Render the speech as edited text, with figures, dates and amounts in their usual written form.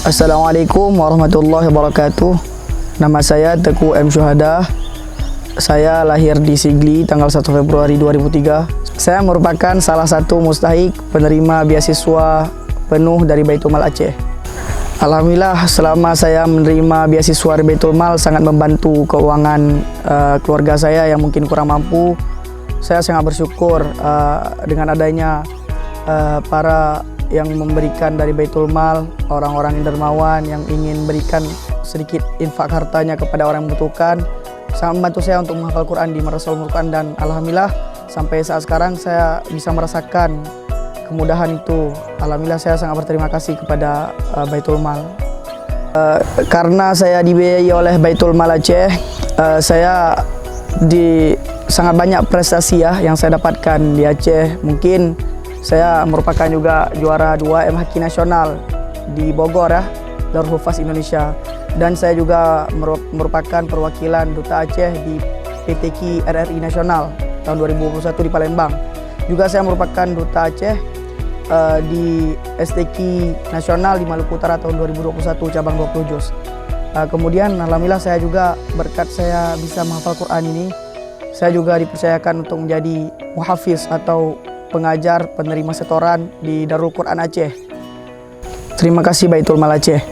Assalamualaikum warahmatullahi wabarakatuh. Nama saya Teguh M. Syuhada. Saya lahir di Sigli tanggal 1 Februari 2003. Saya merupakan salah satu mustahik penerima beasiswa penuh dari Baitul Mal Aceh. Alhamdulillah, selama saya menerima beasiswa dari Baitul Mal sangat membantu keuangan keluarga saya yang mungkin kurang mampu. Saya sangat bersyukur dengan adanya para yang memberikan dari Baitul Mal, orang-orang yang dermawan yang ingin berikan sedikit infak hartanya kepada orang yang membutuhkan, sangat membantu saya untuk menghafal Quran di Madrasatul Quran. Dan alhamdulillah sampai saat sekarang saya bisa merasakan kemudahan itu. Alhamdulillah saya sangat berterima kasih kepada Baitul Mal. Karena saya dibiayai oleh Baitul Mal Aceh, saya sangat banyak prestasi yang saya dapatkan di Aceh. Mungkin saya merupakan juga juara 2 MHQ nasional di Bogor Darul Hufaz Indonesia, dan saya juga merupakan perwakilan Duta Aceh di PTQ RRI Nasional tahun 2021 di Palembang. Juga saya merupakan Duta Aceh di STQ Nasional di Maluku Utara tahun 2021 cabang 20 juz. Kemudian alhamdulillah saya juga berkat saya bisa menghafal Quran ini, saya juga dipercayakan untuk menjadi muhafiz atau pengajar penerima setoran di Darul Quran Aceh. Terima kasih Baitul Mal Aceh.